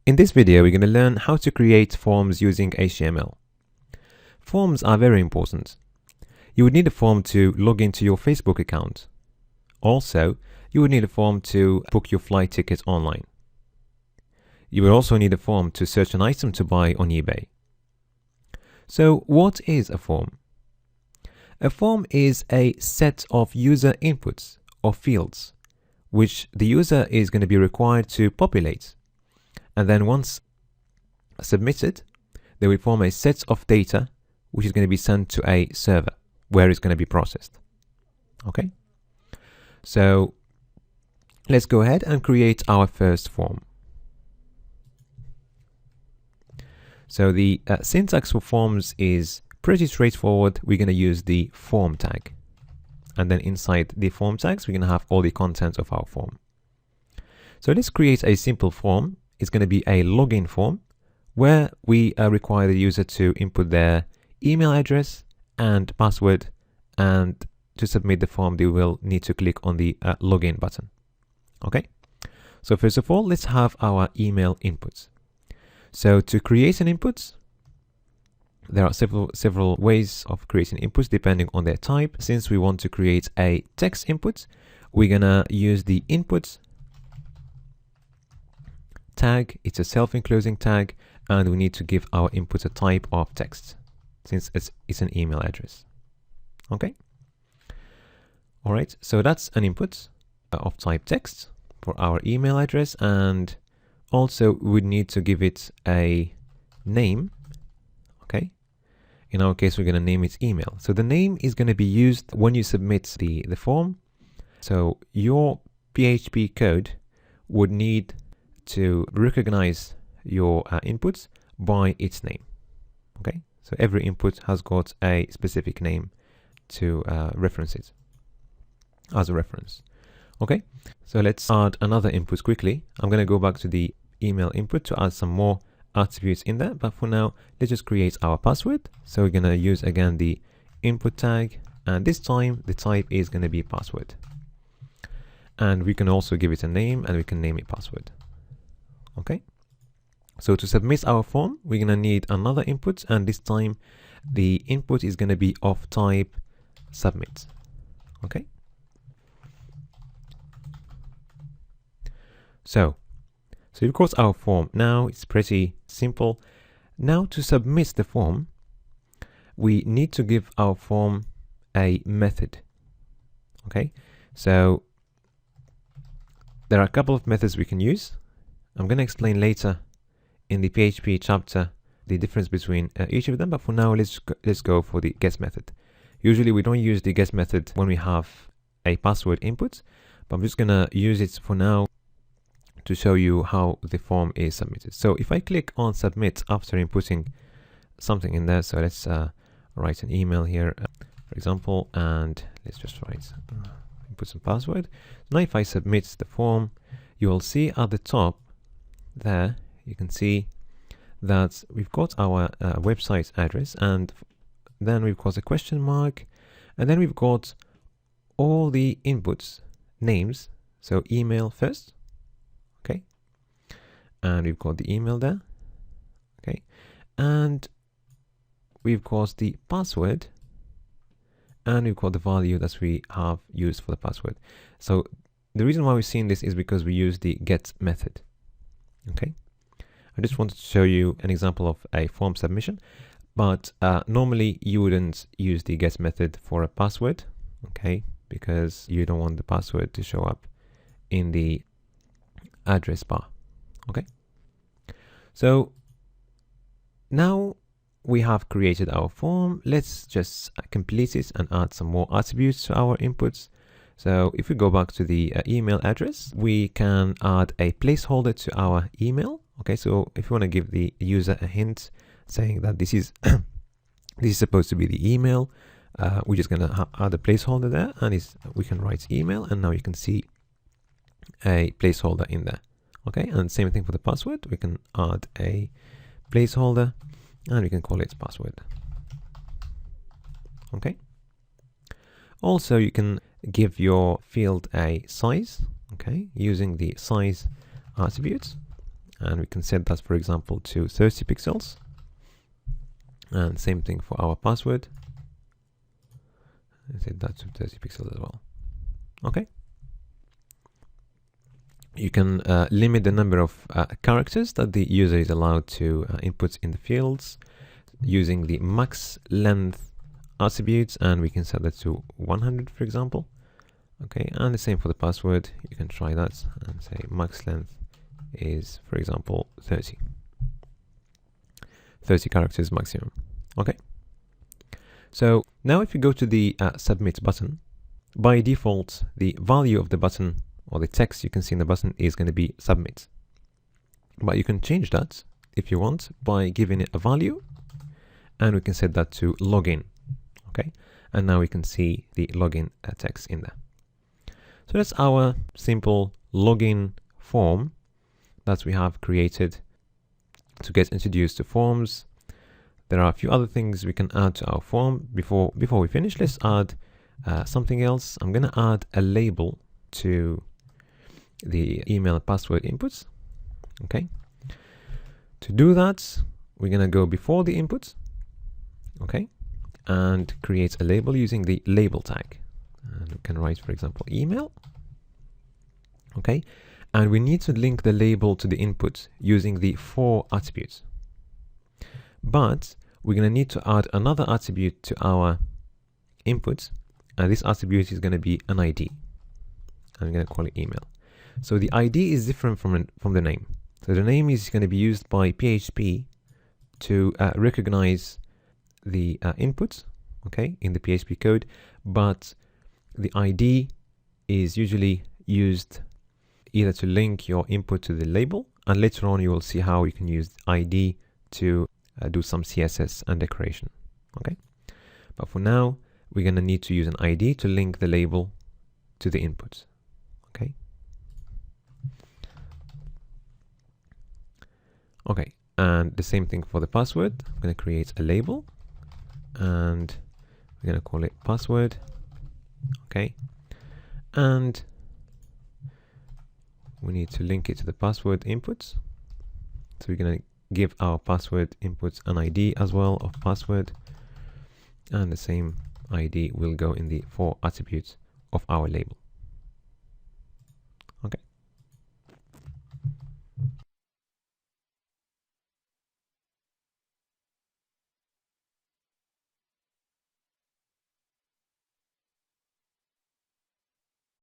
In this video, we're going to learn how to create forms using HTML. Forms are very important. You would need a form to log into your Facebook account. Also, you would need a form to book your flight ticket online. You would also need a form to search an item to buy on eBay. So, what is a form? A form is a set of user inputs or fields, which the user is going to be required to populate. And then once submitted, they will form a set of data which is going to be sent to a server where it's going to be processed. Okay, so let's go ahead and create our first form. So the syntax for forms is pretty straightforward. We're going to use the form tag, and then inside the form tags we're going to have all the content of our form. So let's create a simple form. It's going to be a login form where we require the user to input their email address and password, and to submit the form they will need to click on the login button. Okay, so first of all, let's have our email inputs. So to create an input, there are several ways of creating inputs depending on their type. Since we want to create a text input, we're gonna use the input tag. It's a self-enclosing tag, and we need to give our input a type of text since it's an email address. Okay, all right, so that's an input of type text for our email address, and also we need to give it a name. Okay, in our case we're going to name it email. So the name is going to be used when you submit the form. So your PHP code would need to recognize your inputs by its name. Okay, so every input has got a specific name to reference it as a reference. Okay, so let's add another input quickly. I'm going to go back to the email input to add some more attributes in there, but for now let's just create our password. So we're going to use again the input tag, and this time the type is going to be password, and we can also give it a name, and we can name it password. Okay, so to submit our form we're going to need another input, and this time the input is going to be of type submit. Okay, so we've got our form. Now it's pretty simple. Now to submit the form, we need to give our form a method. Okay, so there are a couple of methods we can use. I'm going to explain later in the PHP chapter the difference between each of them, but for now let's go for the get method. Usually we don't use the get method when we have a password input, but I'm just going to use it for now to show you how the form is submitted. So if I click on submit after inputting something in there, so let's write an email here, for example, and let's just write input some password. Now if I submit the form, you will see at the top there, you can see that we've got our website address, and then we've got a question mark, and then we've got all the inputs names. So email first, okay, and we've got the email there, okay, and we've got the password, and we've got the value that we have used for the password. So the reason why we're seeing this is because we use the get method. Okay, I just wanted to show you an example of a form submission, but normally you wouldn't use the get method for a password, okay, because you don't want the password to show up in the address bar. Okay, so now we have created our form. Let's just complete it and add some more attributes to our inputs. So if we go back to the email address, we can add a placeholder to our email. Okay, so if you want to give the user a hint saying that this is this is supposed to be the email, we're just going to add a placeholder there, and we can write email, and now you can see a placeholder in there. Okay, and same thing for the password. We can add a placeholder, and we can call it password. Okay, also you can give your field a size, okay, using the size attributes, and we can set that, for example, to 30 pixels. And same thing for our password. And set that to 30 pixels as well. Okay. You can limit the number of characters that the user is allowed to input in the fields using the max length attributes, and we can set that to 100, for example. Okay, and the same for the password. You can try that and say max length is, for example, 30 characters maximum. Okay. So now if you go to the submit button, by default, the value of the button or the text you can see in the button is going to be submit. But you can change that if you want by giving it a value, and we can set that to login. Okay, and now we can see the login text in there. So that's our simple login form that we have created to get introduced to forms. There are a few other things we can add to our form. Before we finish, let's add something else. I'm going to add a label to the email password inputs. Okay. To do that, we're going to go before the inputs. Okay. And create a label using the label tag. And we can write, for example, email. Okay. And we need to link the label to the input using the for attributes. But we're going to need to add another attribute to our input. And this attribute is going to be an ID. I'm going to call it email. So the ID is different from the name. So the name is going to be used by PHP to recognize the inputs, okay, in the PHP code, but the ID is usually used either to link your input to the label, and later on you will see how you can use ID to do some CSS and decoration, okay? But for now, we're going to need to use an ID to link the label to the inputs, okay? Okay, and the same thing for the password. I'm going to create a label, and we're going to call it password, okay? And we need to link it to the password inputs. So we're going to give our password inputs an ID as well of password, and the same ID will go in the for attributes of our label.